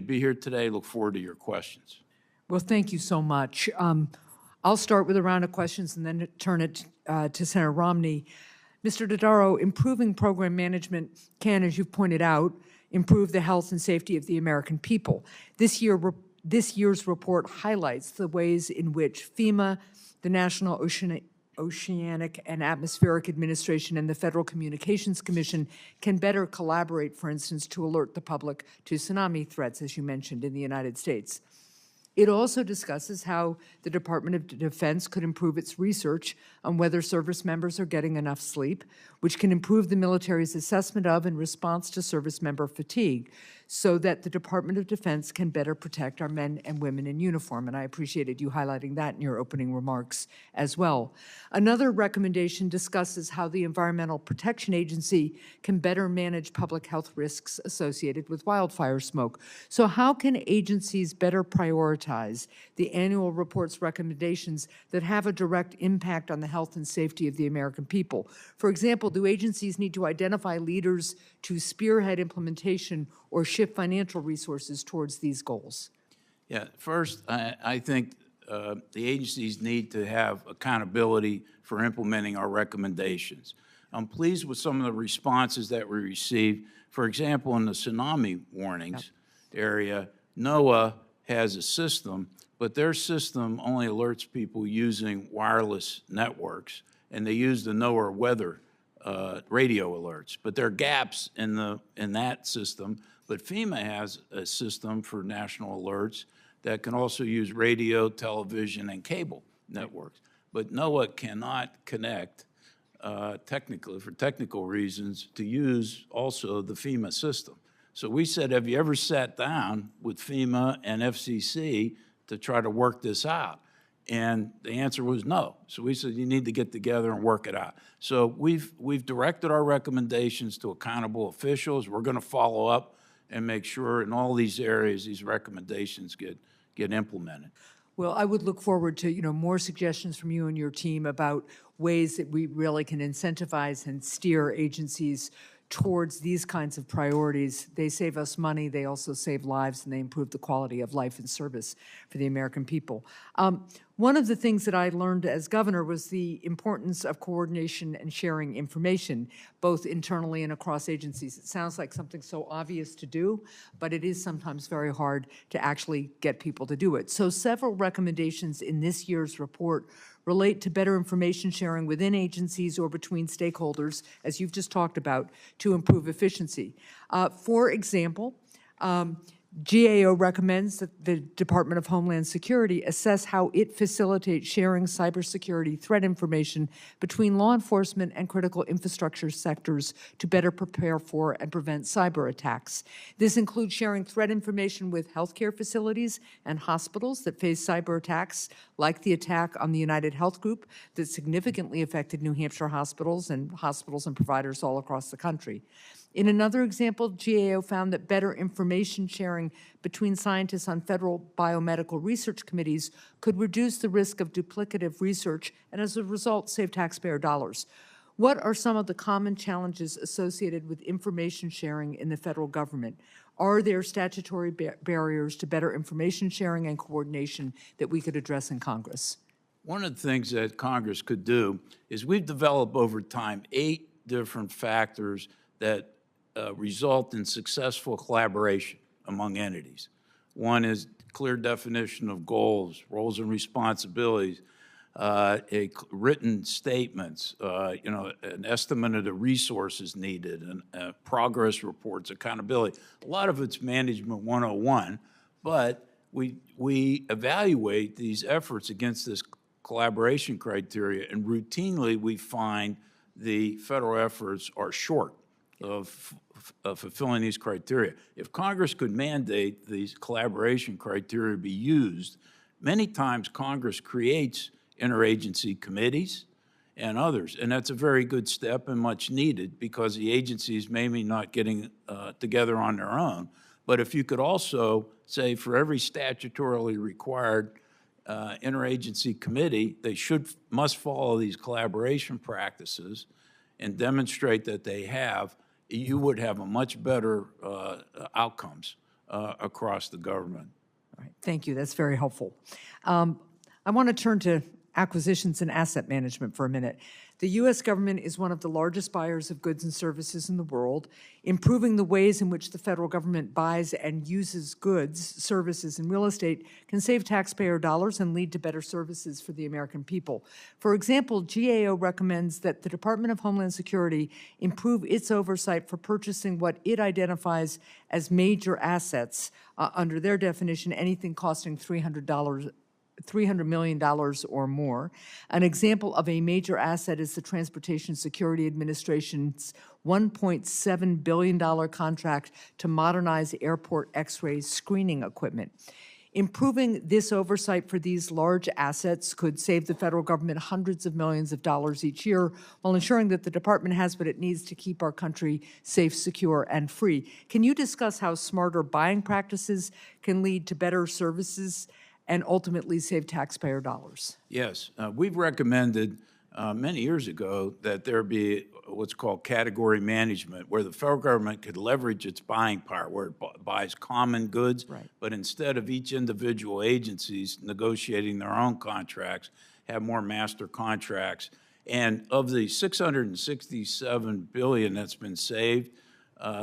be here today. Look forward to your questions. Well, thank you so much. I'll start with a round of questions and then turn it to Senator Romney. Mr. Dodaro, improving program management can, as you've pointed out, improve the health and safety of the American people. This year's report highlights the ways in which FEMA, the National Oceanic and Atmospheric Administration, and the Federal Communications Commission can better collaborate, for instance, to alert the public to tsunami threats, as you mentioned, in the United States. It also discusses how the Department of Defense could improve its research on whether service members are getting enough sleep, which can improve the military's assessment of and response to service member fatigue, so that the Department of Defense can better protect our men and women in uniform. And I appreciated you highlighting that in your opening remarks as well. Another recommendation discusses how the Environmental Protection Agency can better manage public health risks associated with wildfire smoke. So how can agencies better prioritize the annual report's recommendations that have a direct impact on the health and safety of the American people? For example, do agencies need to identify leaders to spearhead implementation or shift financial resources towards these goals? Yeah, first, I think the agencies need to have accountability for implementing our recommendations. I'm pleased with some of the responses that we received. For example, in the tsunami warnings area, NOAA has a system, but their system only alerts people using wireless networks, and they use the NOAA weather radio alerts. But there are gaps in that system. But FEMA has a system for national alerts that can also use radio, television, and cable networks. But NOAA cannot connect technically, for technical reasons, to use also the FEMA system. So we said, have you ever sat down with FEMA and FCC to try to work this out? And the answer was no. So we said, you need to get together and work it out. So we've directed our recommendations to accountable officials. We're going to follow up and make sure in all these areas these recommendations get implemented. Well, I would look forward to more suggestions from you and your team about ways that we really can incentivize and steer agencies towards these kinds of priorities. They save us money, they also save lives, and they improve the quality of life and service for the American people. One of the things that I learned as governor was the importance of coordination and sharing information, both internally and across agencies. It sounds like something so obvious to do, but it is sometimes very hard to actually get people to do it. So several recommendations in this year's report relate to better information sharing within agencies or between stakeholders, as you've just talked about, to improve efficiency. For example, GAO recommends that the Department of Homeland Security assess how it facilitates sharing cybersecurity threat information between law enforcement and critical infrastructure sectors to better prepare for and prevent cyber attacks. This includes sharing threat information with healthcare facilities and hospitals that face cyber attacks, like the attack on the United Health Group that significantly affected New Hampshire hospitals and providers all across the country. In another example, GAO found that better information sharing between scientists on federal biomedical research committees could reduce the risk of duplicative research and, as a result, save taxpayer dollars. What are some of the common challenges associated with information sharing in the federal government? Are there statutory barriers to better information sharing and coordination that we could address in Congress? One of the things that Congress could do is we've developed over time 8 different factors that result in successful collaboration among entities. One is clear definition of goals, roles and responsibilities, written statements, an estimate of the resources needed, and progress reports, accountability. A lot of it's Management 101, but we evaluate these efforts against this collaboration criteria, and routinely we find the federal efforts are short of fulfilling these criteria. If Congress could mandate these collaboration criteria be used, many times Congress creates interagency committees and others, and that's a very good step and much needed because the agencies may be not getting together on their own. But if you could also say for every statutorily required interagency committee, they must follow these collaboration practices and demonstrate that they have, you would have a much better outcomes across the government. All right, thank you. That's very helpful. I want to turn to acquisitions and asset management for a minute. The U.S. government is one of the largest buyers of goods and services in the world. Improving the ways in which the federal government buys and uses goods, services, and real estate can save taxpayer dollars and lead to better services for the American people. For example, GAO recommends that the Department of Homeland Security improve its oversight for purchasing what it identifies as major assets. Under their definition, anything costing $300 million or more. An example of a major asset is the Transportation Security Administration's $1.7 billion contract to modernize airport X-ray screening equipment. Improving this oversight for these large assets could save the federal government hundreds of millions of dollars each year while ensuring that the department has what it needs to keep our country safe, secure, and free. Can you discuss how smarter buying practices can lead to better services and ultimately save taxpayer dollars? Yes, we've recommended many years ago that there be what's called category management, where the federal government could leverage its buying power, where it buys common goods, Right. but instead of each individual agencies negotiating their own contracts, have more master contracts. And of the $667 billion that's been saved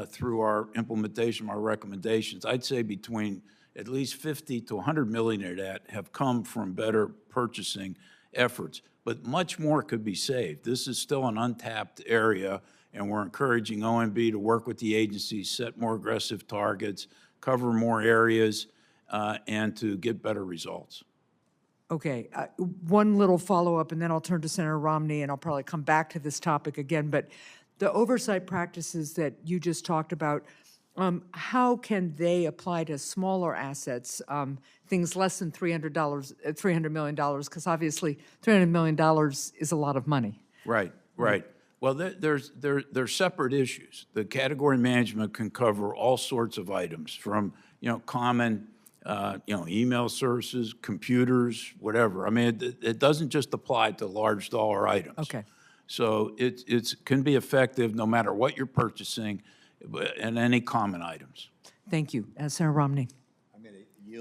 through our implementation of our recommendations, I'd say between at least 50 to 100 million of that have come from better purchasing efforts. But much more could be saved. This is still an untapped area, and we're encouraging OMB to work with the agencies, set more aggressive targets, cover more areas, and to get better results. Okay, one little follow-up, and then I'll turn to Senator Romney, and I'll probably come back to this topic again. But the oversight practices that you just talked about, how can they apply to smaller assets, things less than $300 million? Because obviously, $300 million is a lot of money. Right, right. Well, there's separate issues. The category management can cover all sorts of items, from common email services, computers, whatever. I mean, it doesn't just apply to large dollar items. Okay. So it can be effective no matter what you're purchasing, and any common items. Thank you. Senator Romney.